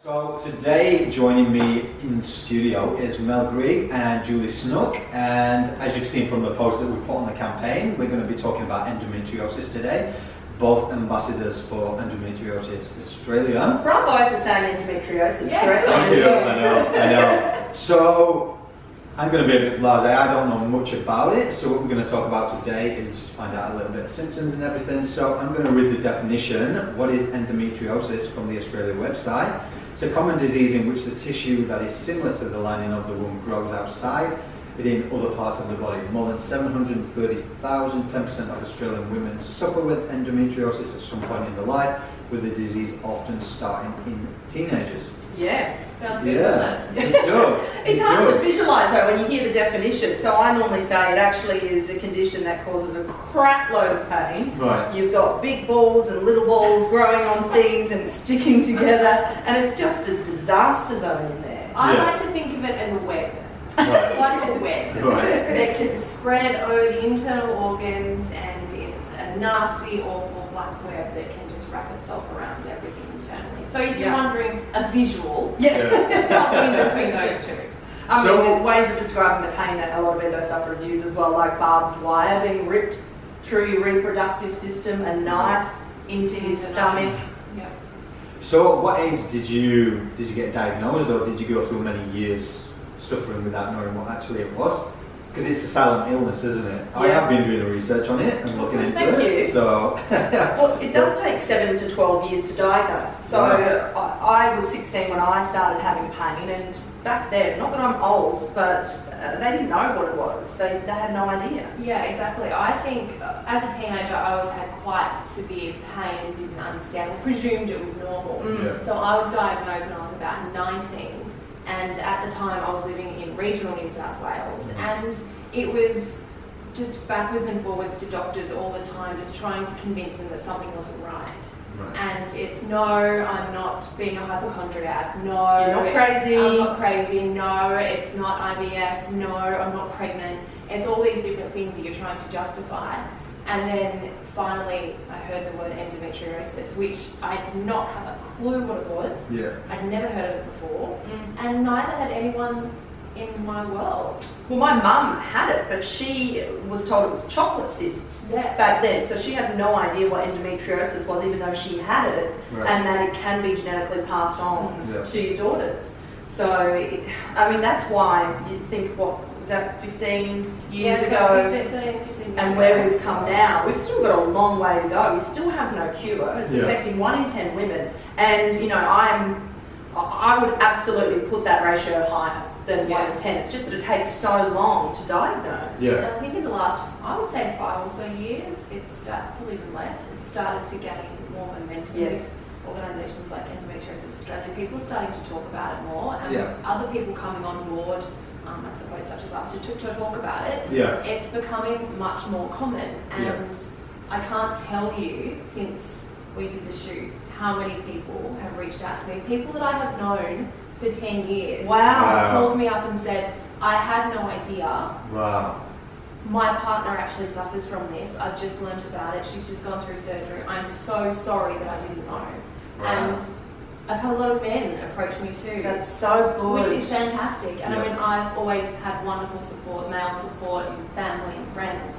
So today joining me in the studio is Mel Greig and Julie Snook, and as you've seen from the post that we put on the campaign, we're going to be talking about endometriosis today, both ambassadors for Endometriosis Australia. Bravo for saying endometriosis correctly. Thank you. I know. So I'm going to be a bit blasé. I don't know much about it, so what we're going to talk about today is just find out a little bit of symptoms and everything. So I'm going to read the definition. What is endometriosis from the Australia website? It's a common disease in which the tissue that is similar to the lining of the womb grows outside within other parts of the body. More than 730,000, 10% of Australian women suffer with endometriosis at some point in their life, with the disease often starting in teenagers. Yeah. Sounds good, doesn't it? It does. It's hard to visualise though when you hear the definition. So I normally say it actually is a condition that causes a crap load of pain. Right. You've got big balls and little balls growing on things and sticking together, and it's just a disaster zone in there. I like to think of it as a web. Right. It's like a web that can spread over the internal organs, and it's a nasty, awful black web that can just wrap itself around everything internally. So if you're wondering a visual, it's something in between those two. I mean, there's ways of describing the pain that a lot of endo sufferers use as well, like barbed wire being ripped through your reproductive system, a knife into your stomach. Yeah. So at what age did you get diagnosed, or did you go through many years suffering without knowing what actually it was? Because it's a silent illness, isn't it? I have been doing the research on it and looking into it. So well, it does take 7 to 12 years to diagnose. So I was 16 when I started having pain, and back then, not that I'm old, but they didn't know what it was. They had no idea. Yeah, exactly. I think as a teenager, I always had quite severe pain and didn't understand, presumed it was normal. So I was diagnosed when I was about 19. And at the time I was living in regional New South Wales, and it was just backwards and forwards to doctors all the time, just trying to convince them that something wasn't right. And it's no, I'm not being a hypochondriac, no, you're not crazy, I'm not crazy, no, it's not IBS, no, I'm not pregnant. It's all these different things that you're trying to justify. And then finally I heard the word endometriosis, which I did not have a clue what it was. I'd never heard of it before, and neither had anyone in my world. Well, my mum had it, but she was told it was chocolate cysts back then, so she had no idea what endometriosis was, even though she had it, and that it can be genetically passed on to your daughters. So, I mean, that's why you think, what was that, 15 years ago? 15 years and where we've come now, we've still got a long way to go. We still have no cure. It's affecting 1 in 10 women, and you know, I would absolutely put that ratio higher than 1 in 10. It's just that it takes so long to diagnose. So I think in the last, I would say 5 or so years, probably even less, it started to gain more momentum with organisations like Endometriosis Australia. People are starting to talk about it more, and other people coming on board, I suppose such as us, to talk about it. It's becoming much more common, and I can't tell you, since we did the shoot, how many people have reached out to me, people that I have known for 10 years. Called me up and said, I had no idea. My partner actually suffers from this. I've just learnt about it. She's just gone through surgery. I'm so sorry that I didn't know. And I've had a lot of men approach me too. That's so good. Which is fantastic. And I mean, I've always had wonderful support, male support, and family and friends.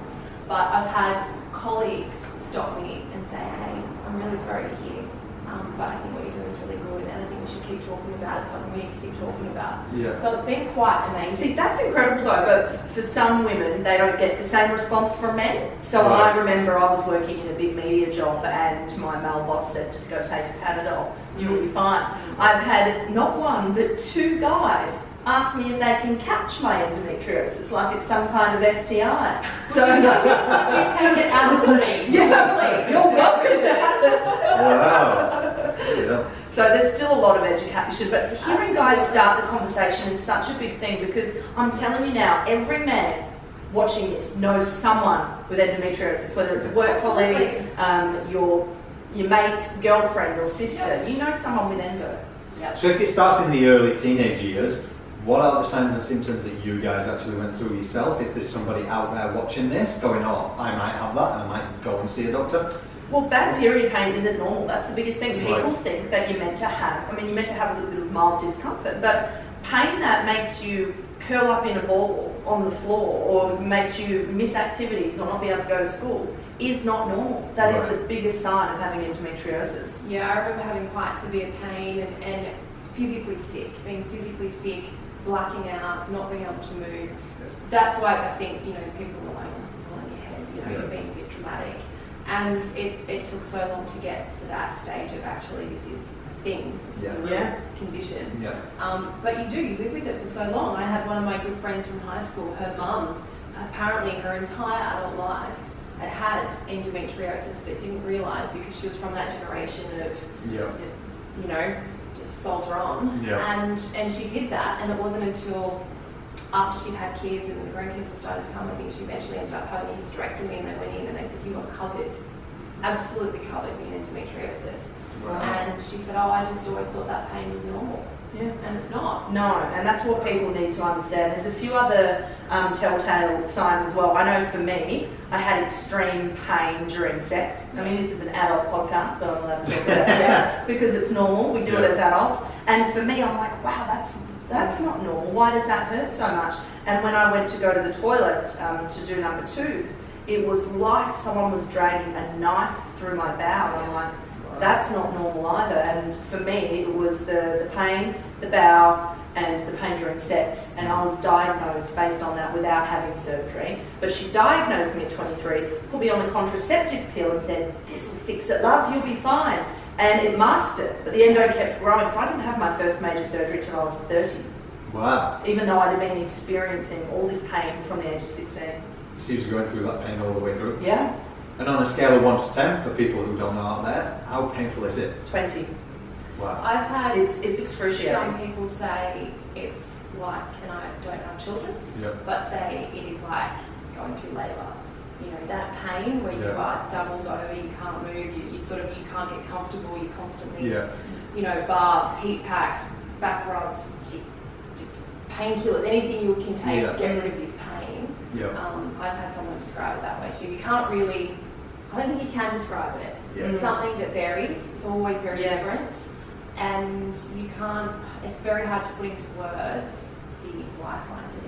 But I've had colleagues stop me and say, hey, I'm really sorry to hear. But I think what you're doing is really good, and I think we should keep talking about it. It's something we need to keep talking about. So it's been quite amazing. See, that's incredible though, but for some women, they don't get the same response from men. So I remember I was working in a big media job, and my male boss said, just go take a Panadol, you'll be fine. I've had not 1, but 2 guys ask me if they can catch my endometriosis, like it's some kind of STI. So would you take it out of me? Totally. You're welcome to have it. So there's still a lot of education, but hearing guys start the conversation is such a big thing, because I'm telling you now, every man watching this knows someone with endometriosis, whether it's a work colleague, your mate's girlfriend or sister, you know someone with endo. So if it starts in the early teenage years, what are the signs and symptoms that you guys actually went through yourself? If there's somebody out there watching this going, oh, I might have that and I might go and see a doctor. Well, bad period pain isn't normal. That's the biggest thing. People Right. think that you're meant to have, you're meant to have a little bit of mild discomfort, but pain that makes you curl up in a ball on the floor or makes you miss activities or not be able to go to school is not normal. That is the biggest sign of having endometriosis. Yeah, I remember having quite severe pain and physically sick, being physically sick, blacking out, not being able to move. That's why I think, people are like, oh, it's all in your head, you're being a bit dramatic. And it took so long to get to that stage of actually this is a thing, this is a real condition. Yeah. But you live with it for so long. I had one of my good friends from high school, her mum, apparently her entire adult life had endometriosis but didn't realise because she was from that generation of, just soldier on. Yeah. And she did that, and it wasn't until after she'd had kids and the grandkids were starting to come, I think she eventually ended up having a hysterectomy, and they went in and they said, you are covered, absolutely covered in endometriosis. Wow. And she said, I just always thought that pain was normal. Yeah. And it's not. No, and that's what people need to understand. There's a few other telltale signs as well. I know for me, I had extreme pain during sex. This is an adult podcast, so I'm allowed to talk about sex because it's normal. We do it as adults. And for me, I'm like, wow, that's not normal. Why does that hurt so much? And when I went to go to the toilet to do number 2s, it was like someone was dragging a knife through my bowel. I'm like, that's not normal either. And for me, it was the pain, the bowel, and the pain during sex. And I was diagnosed based on that without having surgery. But she diagnosed me at 23, put me on the contraceptive pill and said, this will fix it, love, you'll be fine. And it masked it, but the endo kept growing. So I didn't have my first major surgery till I was 30. Wow. Even though I'd been experiencing all this pain from the age of 16. So you're going through that pain all the way through? Yeah. And on a scale of 1 to 10, for people who don't know out there, how painful is it? 20. Wow. I've had It's excruciating. some people say it's like, and I don't have children, but say it is like going through labour. That pain where you are doubled over, you can't move, you can't get comfortable, you constantly, barbs, heat packs, back rubs, painkillers, anything you can take to get rid of this pain. I've had someone describe it that way too. You can't really, I don't think you can describe it. It's something that varies. It's always very different. And you can't, it's very hard to put into words the lifeline to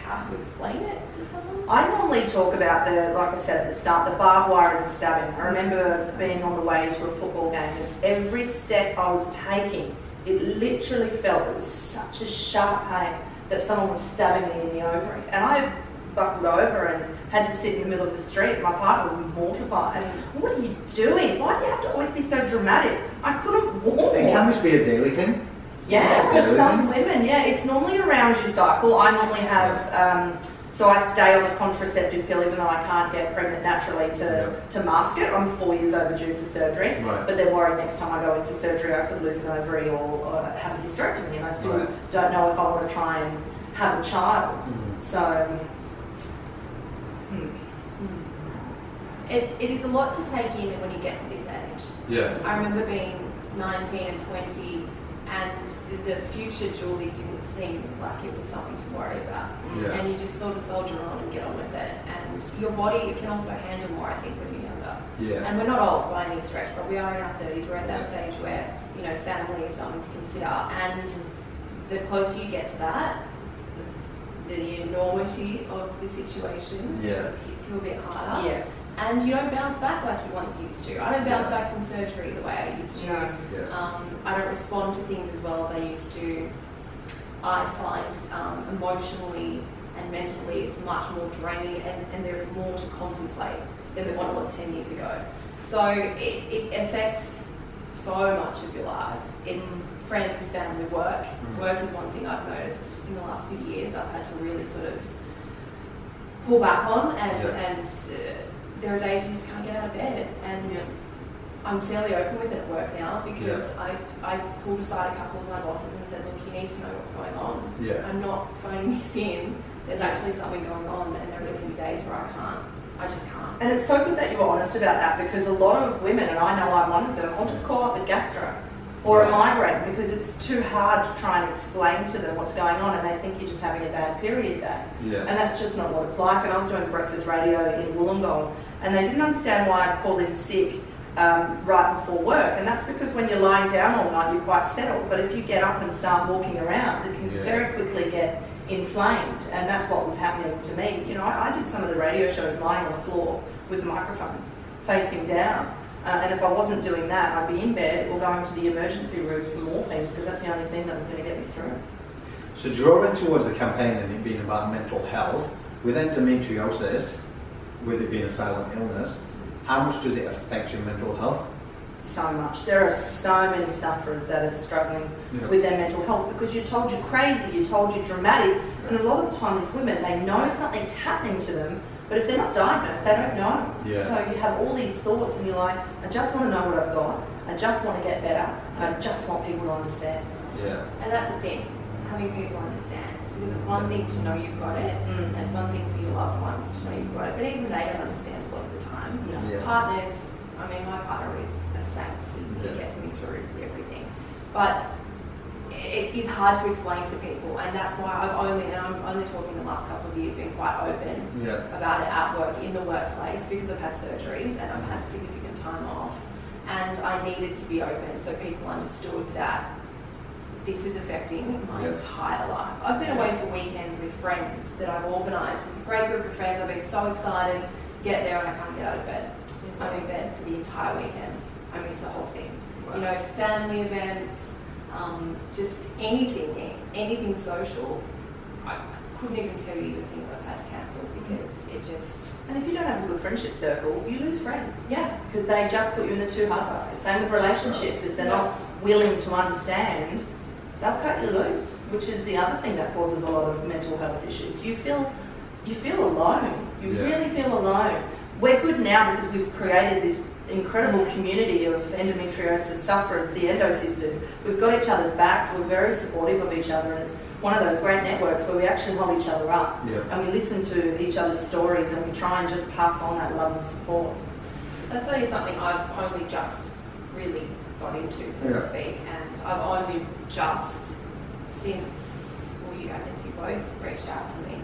how to explain it to someone. I normally talk about like I said at the start, the barbed wire and the stabbing. I remember being on the way to a football game and every step I was taking, it literally felt, it was such a sharp pain that someone was stabbing me in the ovary. And I buckled over and had to sit in the middle of the street. My partner was mortified. What are you doing? Why do you have to always be so dramatic? I couldn't walk. And can this be a daily thing? Yeah, for some women, it's normally around your cycle. I normally have, so I stay on the contraceptive pill even though I can't get pregnant naturally to mask it. I'm 4 years overdue for surgery, but they're worried next time I go in for surgery I could lose an ovary or have a hysterectomy, and I still don't know if I want to try and have a child. So, It is a lot to take in when you get to this age. I remember being 19 and 20 and the future Julie didn't seem like it was something to worry about. And you just sort of soldier on and get on with it. And your body can also handle more, I think, when you're younger. And we're not old by any stretch, but we are in our 30s. We're at that stage where, family is something to consider. And the closer you get to that, the enormity of the situation sort of hits you a bit harder. And you don't bounce back like you once used to. I don't bounce back from surgery the way I used to. I don't respond to things as well as I used to. I find emotionally and mentally it's much more draining and there is more to contemplate than what it was 10 years ago. So it affects so much of your life. In friends, family, work. Work is one thing I've noticed in the last few years I've had to really sort of pull back on and there are days you just can't get out of bed, and I'm fairly open with it at work now because I pulled aside a couple of my bosses and said, look, you need to know what's going on. I'm not phoning this in. There's actually something going on, and there are going to be days where I just can't. And it's so good that you were honest about that, because a lot of women, and I know I'm one of them, I'll just call up with gastro or a migraine because it's too hard to try and explain to them what's going on, and they think you're just having a bad period day. And that's just not what it's like. And I was doing breakfast radio in Wollongong, and they didn't understand why I'd call in sick right before work. And that's because when you're lying down all night, you're quite settled. But if you get up and start walking around, it can very quickly get inflamed, and that's what was happening to me. You know, I did some of the radio shows lying on the floor with a microphone facing down, and if I wasn't doing that, I'd be in bed or going to the emergency room for morphine, because that's the only thing that was going to get me through. So drawing towards the campaign and it being about mental health, with endometriosis, with it being a silent illness, how much does it affect your mental health? So much. There are so many sufferers that are struggling with their mental health because you're told you're crazy, you're told you're dramatic, and a lot of the time these women, they know something's happening to them, but if they're not diagnosed, they don't know. So you have all these thoughts and you're like, I just want to know what I've got, I just want to get better, I just want people to understand. And that's the thing, having people understand, because it's one thing to know you've got it, and it's one thing for your loved ones to know you've got it, but even they don't understand a lot of the time. Partners, I mean, my partner is a saint. He gets me through everything. But it is hard to explain to people, and that's why I'm only talking the last couple of years, been quite open about it at work, in the workplace, because I've had surgeries and I've had significant time off. And I needed to be open so people understood that this is affecting my entire life. I've been away for weekends with friends that I've organised with a great group of friends. I've been so excited, get there and I can't get out of bed. I'm in bed for the entire weekend. I miss the whole thing. You know, family events, just anything social. I couldn't even tell you the things I've had to cancel because it just... And if you don't have a good friendship circle, you lose friends. Yeah. Because they just put you in the too hard basket. Same with relationships. If they're not willing to understand, they'll cut you loose, which is the other thing that causes a lot of mental health issues. You feel alone. You really feel alone. We're good now because we've created this incredible community of endometriosis sufferers, the Endo Sisters. We've got each other's backs, we're very supportive of each other, and it's one of those great networks where we actually hold each other up and we listen to each other's stories and we try and just pass on that love and support. That's only something I've only just really got into, so to speak, and I've only just since, I guess you both reached out to me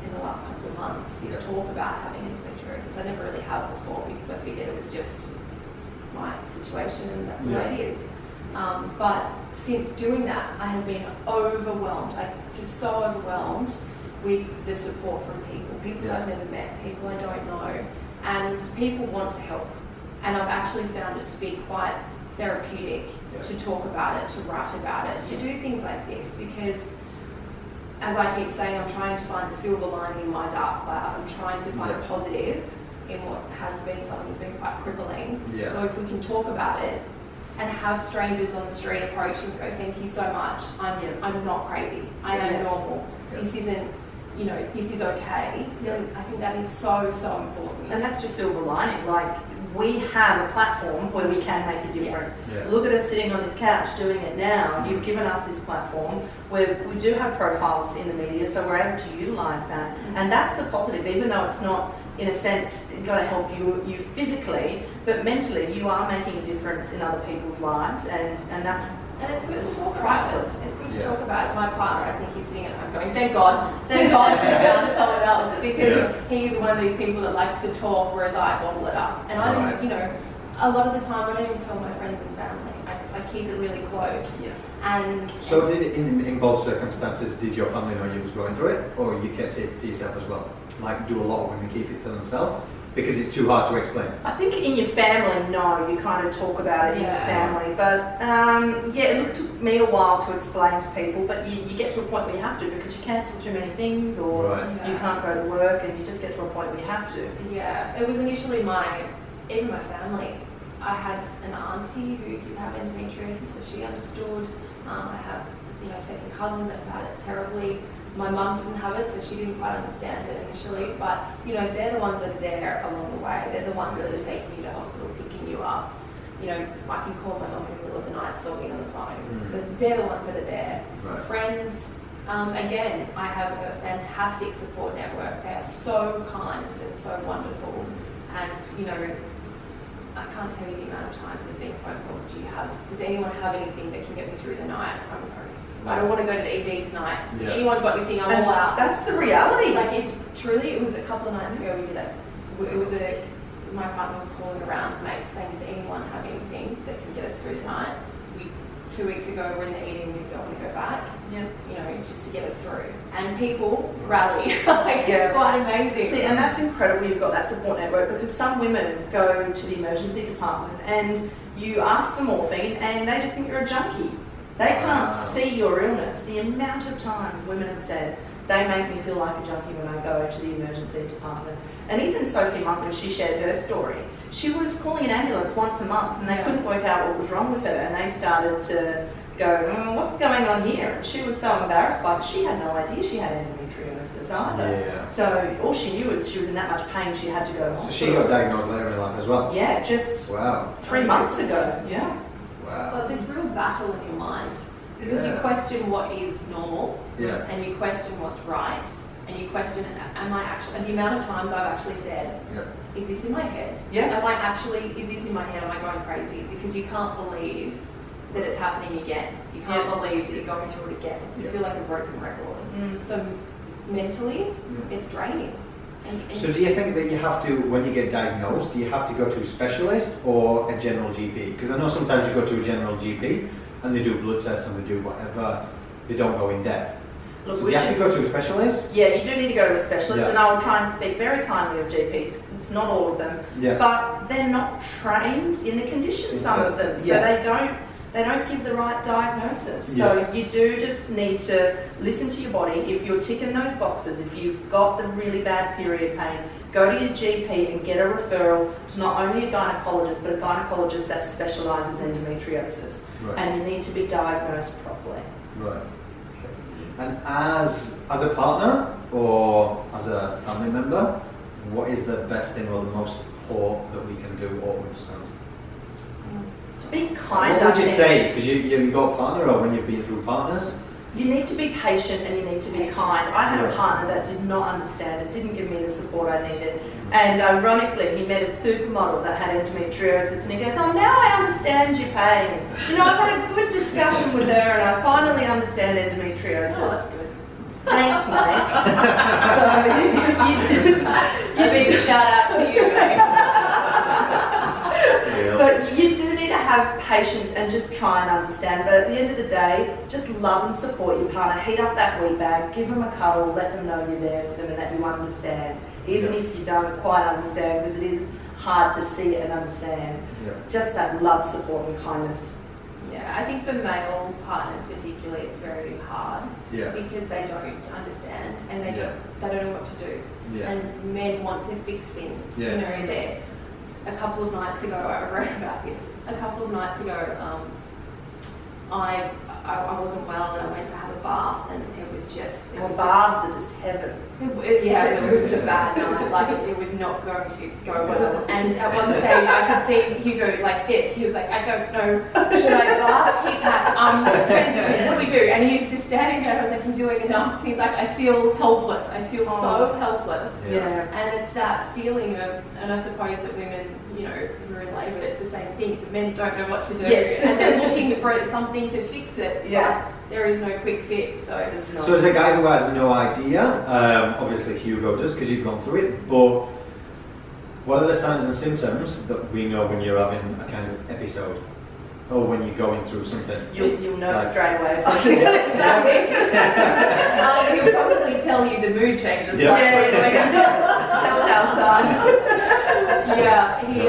in the last couple of months, is talk about having endometriosis. I never really have before because I figured it was just my situation and that's the way it is. But since doing that, I have been overwhelmed. I'm just so overwhelmed with the support from people I've never met, people I don't know, and people want to help. And I've actually found it to be quite therapeutic to talk about it, to write about it, to do things like this, because as I keep saying, I'm trying to find the silver lining in my dark cloud. I'm trying to find a positive in what has been something that's been quite crippling. So if we can talk about it and have strangers on the street approach and go, thank you so much, I'm not crazy, I am normal, this isn't, this is okay, then I think that is so, so important. And that's just silver lining, like we have a platform where we can make a difference. Look at us sitting on this couch doing it now. You've given us this platform where we do have profiles in the media, so we're able to utilise that. And that's the positive, even though it's not, in a sense, going to help you physically, but mentally you are making a difference in other people's lives, and that's... And it's good to talk about it. It's good to talk about it. My partner, I think he's sitting at home going, thank God she's found someone else, because he's one of these people that likes to talk, whereas I bottle it up. And I don't, a lot of the time I don't even tell my friends and family. I keep it really close. And so did in both circumstances, did your family know you was going through it, or you kept it to yourself as well? Like do a lot of women keep it to themselves? Because it's too hard to explain. I think in your family, no, you kind of talk about it in your family. But it took me a while to explain to people, but you get to a point where you have to, because you cancel too many things, or you can't go to work, and you just get to a point where you have to. Yeah, it was initially even my family. I had an auntie who did have endometriosis, so she understood. I have, second cousins that have had it terribly. My mum didn't have it, so she didn't quite understand it initially, but they're the ones that are there along the way. They're the ones that are taking you to hospital, picking you up. I can call my mum in the middle of the night sobbing on the phone. So they're the ones that are there. Friends, again, I have a fantastic support network. They are so kind and so wonderful. And, I can't tell you the amount of times there's been phone calls. Does anyone have anything that can get me through the night? I don't want to go to the ED tonight. Anyone got anything? I'm all out. That's the reality. Like it was a couple of nights ago we did a my partner was calling around mates saying, does anyone have anything that can get us through the night? 2 weeks ago we're in the eating, we don't want to go back, just to get us through. And people rally. It's quite amazing. See, and that's incredible you've got that support network, because some women go to the emergency department and you ask for morphine and they just think you're a junkie. They can't see your illness. The amount of times women have said, they make me feel like a junkie when I go to the emergency department. And even Sophie Monk, when she shared her story, she was calling an ambulance once a month and they couldn't work out what was wrong with her, and they started to go, what's going on here? And she was so embarrassed by it. She had no idea she had endometriosis either. Yeah. So all she knew was she was in that much pain she had to go to hospital. So she got diagnosed later in life as well? Yeah, just 3 months ago. Yeah. Wow. So it's this real battle in your mind, because you question what is normal, and you question what's right, and you question, am I actually, and the amount of times I've actually said, is this in my head? Is this in my head? Am I going crazy? Because you can't believe that it's happening again. You can't believe that you're going through it again. You feel like a broken record. So mentally, it's draining. So do you think that you have to, when you get diagnosed, do you have to go to a specialist or a general GP? Because I know sometimes you go to a general GP and they do blood tests and they do whatever, they don't go in depth. Look, so do you have to go to a specialist? Yeah, you do need to go to a specialist, and I will try and speak very kindly of GPs. It's not all of them, but they're not trained in the condition, some of them, so they don't give the right diagnosis. So you do just need to listen to your body. If you're ticking those boxes, if you've got the really bad period pain, go to your GP and get a referral to not only a gynecologist, but a gynecologist that specialises in endometriosis. And you need to be diagnosed properly. Right. And as a partner or as a family member, what is the best thing or the most support that we can do or understand? To be kind. What would you say? Because you've got a partner, or when you've been through partners? You need to be patient and you need to be kind. I had a partner that did not understand it, didn't give me the support I needed. And ironically, he met a supermodel that had endometriosis, and he goes, oh, now I understand your pain. I've had a good discussion with her and I finally understand endometriosis. Oh, that's good. Thanks, mate. A big shout out to you, mate. But you do need to have patience and just try and understand. But at the end of the day, just love and support your partner. Heat up that wee bag, give them a cuddle, let them know you're there for them and that you understand. Even if you don't quite understand, because it is hard to see it and understand. Just that love, support and kindness. Yeah, I think for male partners particularly, it's very hard because they don't understand and they don't know what to do. And men want to fix things. A couple of nights ago, I wrote about this. A couple of nights ago, I wasn't well and I went to have a bath, and it was just... baths are just heaven. It was just a bad night. Like, it was not going to go well. And at one stage, I could see Hugo like this. He was like, I don't know, should I bath? Heat pack, transition, what do we do? And he was just standing there. I was like, I'm doing enough. And he's like, I feel helpless. I feel so helpless. And it's that feeling of, and I suppose that women, who are in labour, it's the same thing. Men don't know what to do. And they're looking for something to fix it. But there is no quick fix. So as a guy who has no idea, obviously Hugo does because you've gone through it, but what are the signs and symptoms that we know when you're having a kind of episode? Or when you're going through something? You'll know straight away. He'll probably tell you the mood changes. Telltale sign. He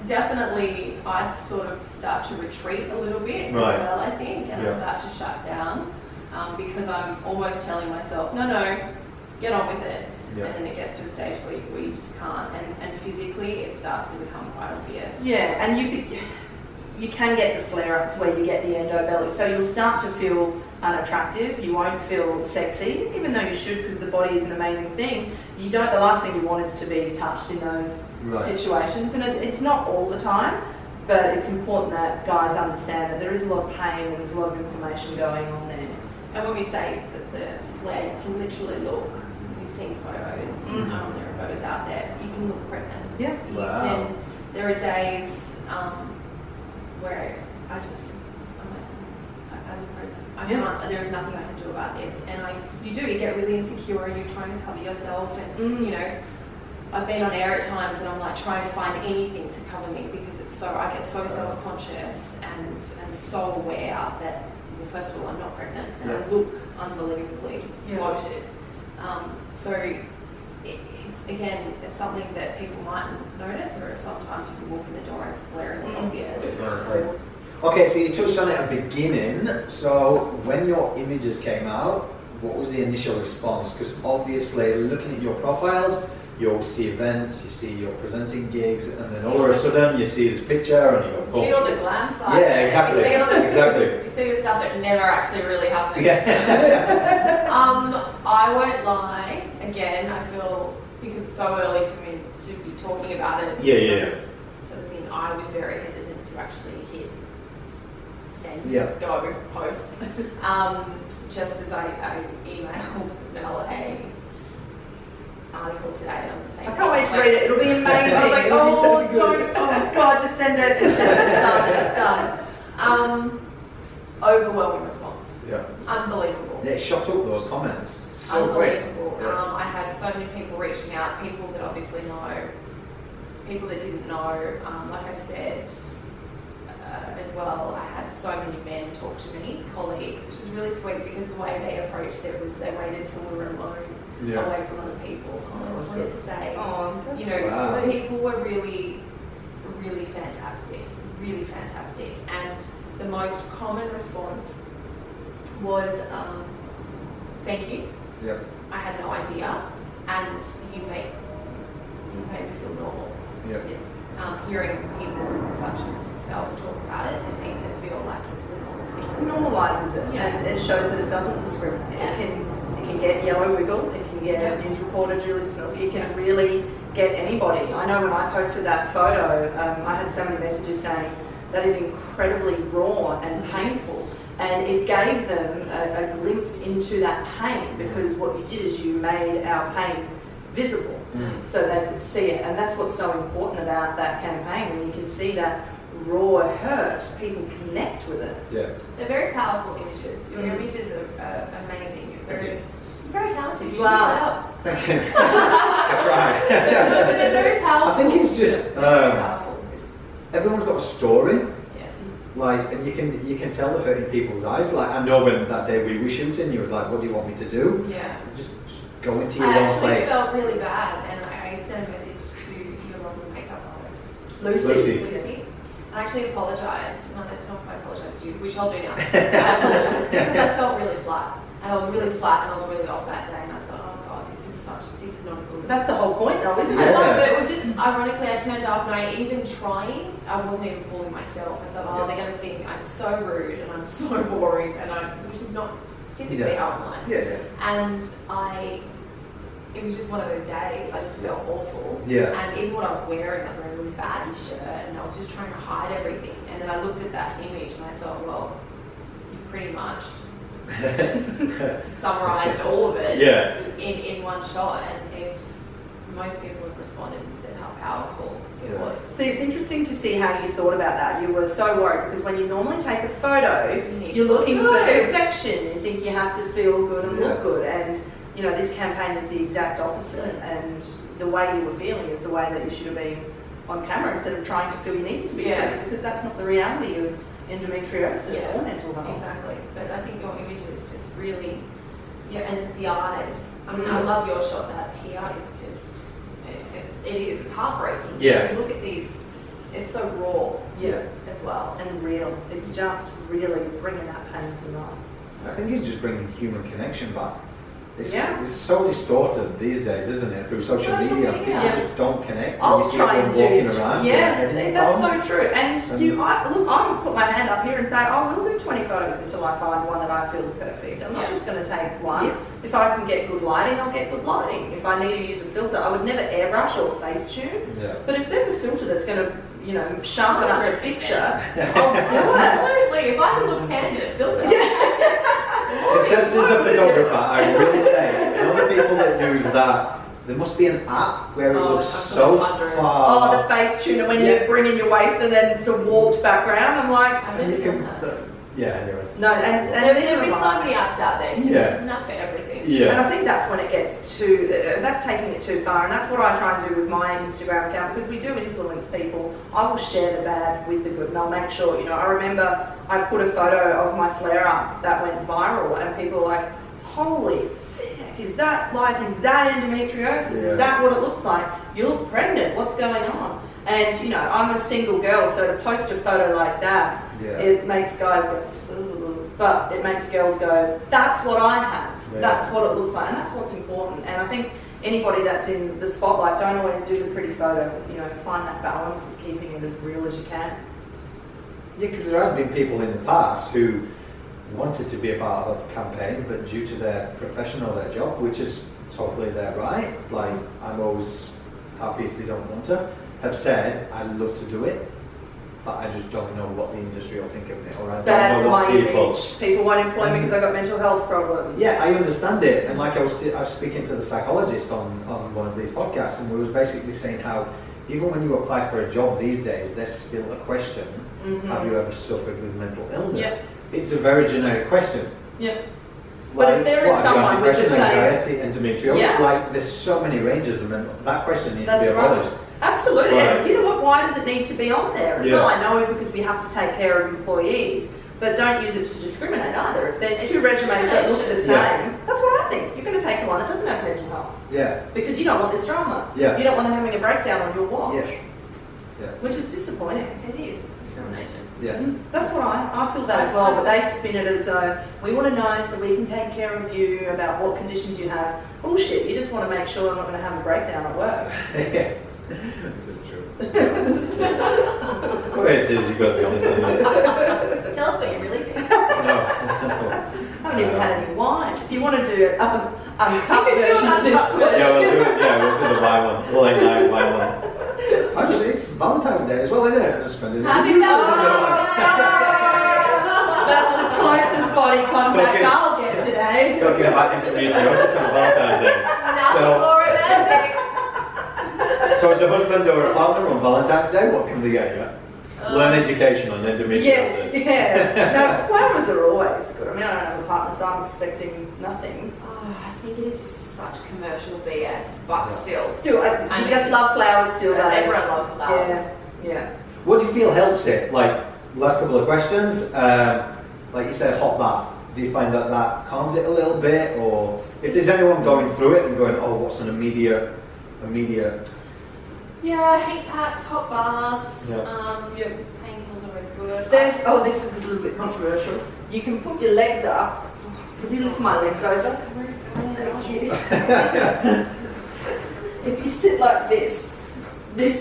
definitely, I sort of start to retreat a little bit as well, I think, and I start to shut down because I'm almost telling myself, no, get on with it. And then it gets to a stage where you just can't, and physically it starts to become quite obvious. And you can get the flare-ups where you get the endobelly, so you'll start to feel unattractive, you won't feel sexy, even though you should, because the body is an amazing thing. The last thing you want is to be touched in those situations, and it's not all the time, but it's important that guys understand that there is a lot of pain and there's a lot of inflammation going on there. And when we say that the flare, you can literally look, we've seen photos, there are photos out there, you can look pregnant. There are days where I'm pregnant. I can't, there is nothing I can do about this. And you get really insecure and you're trying to cover yourself and, I've been on air at times and I'm like trying to find anything to cover me because I get so self-conscious and so aware that, well, first of all, I'm not pregnant and I look unbelievably bloated. So it's something that people might notice, or sometimes you can walk in the door and it's glaringly obvious. Okay, so you touched on it at the beginning. So when your images came out, what was the initial response? Because obviously, looking at your profiles, you'll see events, you see you're presenting gigs, and then all of a sudden you see this picture and you go, boom. You see all the glam side. Yeah, exactly. You see the stuff that never actually really happens. Yeah. I won't lie. Again, I feel, because it's so early for me to be talking about it. Sort of thing. I was very hesitant to actually hit send, go, post. Just as I emailed Mel a article today, and I was the same. I can't wait to read it. It'll be amazing. I was like, oh God, just send it. It's done. Overwhelming response. Yeah. Unbelievable. They shot up those comments. So unbelievable. quick. Yeah. I had so many people reaching out, people that obviously know, people that didn't know. Like I said, as well, I had so many men talk to me, colleagues, which is really sweet because the way they approached it was they waited till we were alone, away from other people. I just wanted to say, some people were really, really fantastic, and the most common response was, thank you. Yeah. I had no idea, and you made me feel normal. Yeah. Hearing people such as yourself talk about it, it makes it feel like it's a normal thing. It normalises it, and it shows that it doesn't discriminate. It can get Yellow Wiggle, it can get news reporter Julie Snook, it can really get anybody. I know when I posted that photo, I had so many messages saying that is incredibly raw and painful, and it gave them a glimpse into that pain, because what you did is you made our pain visible so they could see it, and that's what's so important about that campaign. When you can see that raw hurt, people connect with it. Yeah, they're very powerful images. Your images are amazing. You're very talented. You should wow. keep that up. Thank you. I try. But they're very powerful. I think it's just powerful. Everyone's got a story. Yeah. Like, and you can tell the hurt in people's eyes. Like, I know when that day we were shooting, you was like, "What do you want me to do?" Yeah. Just go into your I own actually place. felt really bad, and I sent a message to your lovely makeup artist, Lucy. I actually apologised. No, it's not if I apologised to you, which I'll do now. I apologised because I felt really flat, and I was really really off that day, and I thought, oh God, this is not a good. That's the whole point, though, isn't it? I know, but it was just ironically, I turned up, and even trying, I wasn't even fooling myself. I thought, they're going to think I'm so rude and I'm so boring, which is not typically how I'm like. Yeah. And it was just one of those days. I just felt awful. Yeah. And even what I was wearing a really baggy shirt, and I was just trying to hide everything. And then I looked at that image and I thought, well, you've pretty much summarised all of it in one shot. And most people have responded and said how powerful it was. See, it's interesting to see how you thought about that. You were so worried because when you normally take a photo, you're looking for perfection. You think you have to feel good and look good. And this campaign is the exact opposite, and the way you were feeling is the way that you should have been on camera instead of trying to feel you needed to be because that's not the reality of endometriosis or mental health. Exactly. But I think your image is just really, and it's the eyes. I mean, I love your shot. That tear is just, it's heartbreaking. Yeah. You look at these, it's so raw. As well. And real. It's just really bringing that pain to life. I think it's just bringing human connection back. It's so distorted these days, isn't it? Through social media. People just don't connect. I'll you see try and everyone walking around. That's so true. And I would put my hand up here and say, I will do 20 photos until I find one that I feel is perfect. I'm not just going to take one. Yeah. If I can get good lighting, I'll get good lighting. If I need to use a filter, I would never airbrush or face tune. Yeah. But if there's a filter that's going to sharpen up a picture, I'll do it. Absolutely. If I can look 10 in a filter. Except as a photographer, I will say, the people that use that, there must be an app where it looks so far. Oh, the face tuner when you bring in your waist and then it's a warped background. I'm like, Yeah, anyway. No, and there'll be so many apps out there. Yeah. There's enough for everything. Yeah. And I think that's when it gets too, that's taking it too far, and that's what I try and do with my Instagram account, because we do influence people. I will share the bad with the good, and I'll make sure, I remember I put a photo of my flare-up that went viral, and people are like, holy fuck, is that endometriosis? Yeah. Is that what it looks like? You look pregnant, what's going on? And, I'm a single girl, so to post a photo like that, it makes guys go, ooh, but it makes girls go, that's what I have. Yeah. That's what it looks like, and that's what's important. And I think anybody that's in the spotlight, don't always do the pretty photos, find that balance of keeping it as real as you can. Yeah, because there has been people in the past who wanted to be a part of a campaign, but due to their profession or their job, which is totally their right, like I'm always happy if they don't want to, have said, I'd love to do it, but I just don't know what the industry will think of me, or I Bad don't for know what my people... image. People won't employ me because I've got mental health problems. Yeah, I understand it, and like I was speaking to the psychologist on one of these podcasts, and we was basically saying how even when you apply for a job these days, there's still a question, have you ever suffered with mental illness? Yeah. It's a very generic question. Yeah. But if there is what, have you had someone with the depression, same... anxiety, endometriosis, Yeah. there's so many ranges of mental... That question needs to be That's right. abolished. Absolutely, Right. and you know what, why does it need to be on there as well? I know because we have to take care of employees, but don't use it to discriminate either. If there's two resumes that look the same, that's what I think. You're going to take the one that doesn't have mental health. Yeah. Because you don't want this drama. Yeah. You don't want them having a breakdown on your watch. Yeah. Yeah. Which is disappointing. It is. It's discrimination. Yeah. That's what I feel that as well, but they spin it as though we want to know so we can take care of you about what conditions you have. Bullshit, you just want to make sure I'm not going to have a breakdown at work. Yeah. Which is true. The way it is, you've got to be honest. Tell us what you really think. No. I haven't even had any wine. If you want to do an uncut version of this, Yeah, we'll do it. Yeah, we'll do the wine one. The late night wine one. It's Valentine's Day as well, isn't it? I'm spending it. Happy That's the closest body contact I'll get today. Talking about endometriosis on Valentine's Day. Nothing more romantic. So as a husband or a partner on Valentine's Day, what can we get you? Learn education on endometriosis. Yes, yeah. No, flowers are always good. I mean, I don't have a partner, so I'm expecting nothing. I think it is just such commercial BS, but still. Still, you just love flowers still, don't you? Everyone loves flowers. Yeah, yeah. What do you feel helps it? Like, last couple of questions, like you said, hot bath. Do you find that calms it a little bit? Or if there's anyone going through it and going, oh, what's an immediate... Yeah, heat packs, hot baths, Yeah. painkillers are always good. This is a little bit controversial. You can put your legs up. Could you lift my legs over? Thank you. If you sit like this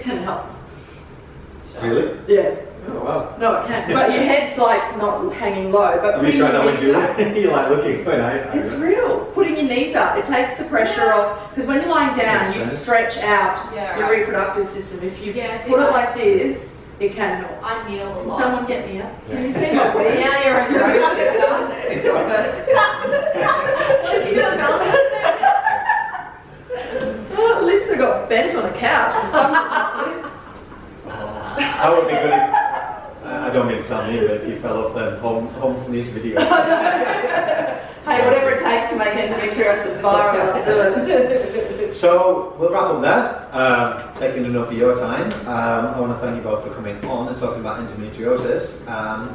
can help. Really? Yeah. Oh, wow. No, it can. But your head's like not hanging low. But Have you tried that with knees up, Julie? You're like looking, going, it's real. Putting your knees up, it takes the pressure off. Because when you're lying down, Makes you sense. stretch out Yeah, your right. reproductive system. If you Yeah, see, put it like this, it can help. I kneel a lot. Someone get me up. Can you see my weave? Now you're on your own, sister. What did you do on Valentine's Day? Oh, at least I got bent on a couch. And someone That would be good if, I don't mean to sound mean, but if you fell off then home from these videos. Hey, whatever it takes to make endometriosis viral, I'll do it. So we'll wrap up there, taking enough of your time. I want to thank you both for coming on and talking about endometriosis.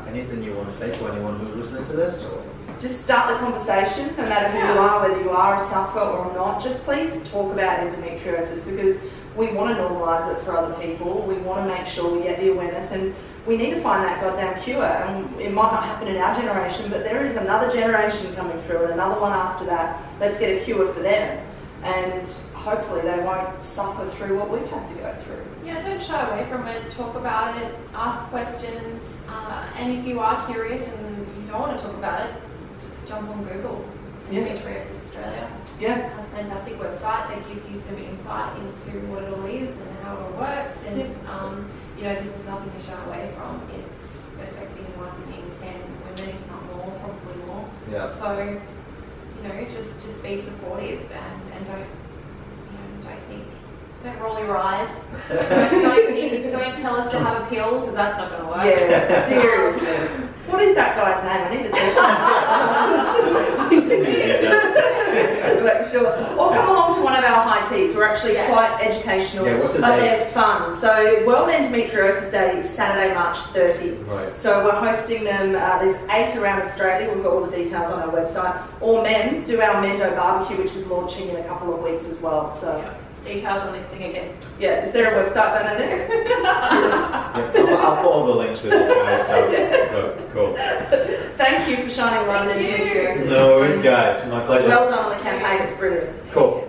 Anything you want to say to anyone who's listening to this? Or? Just start the conversation, no matter who you are, whether you are a sufferer or not. Just please talk about endometriosis, because we want to normalise it for other people. We want to make sure we get the awareness, and we need to find that goddamn cure. And it might not happen in our generation, but there is another generation coming through and another one after that. Let's get a cure for them, and hopefully they won't suffer through what we've had to go through. Yeah, don't shy away from it. Talk about it. Ask questions. And if you are curious and you don't want to talk about it, just jump on Google. Endometriosis Australia. Yeah. Has a fantastic website that gives you some insight into what it all is and how it all works. And this is nothing to shy away from. It's affecting 1 in 10 women, if not more, probably more. Yeah. So, just be supportive and don't roll your eyes. don't tell us to have a pill, because that's not going to work. Yeah, seriously. What is that guy's name? I need to make sure. Or come along to one of our high teas. We're actually quite educational, what's the but date? they're fun. So World Endometriosis Day is Saturday, March 30. Right. So we're hosting them. There's 8 around Australia. We've got all the details on our website. All men do our Mendo barbecue, which is launching in a couple of weeks as well. So. Details on this thing again. Yeah, is there a website, Bernadette? I'll put all the links with this, guys. So cool. Thank you for shining light on endometriosis. No worries, guys. My pleasure. Well done on the campaign. It's brilliant. Cool.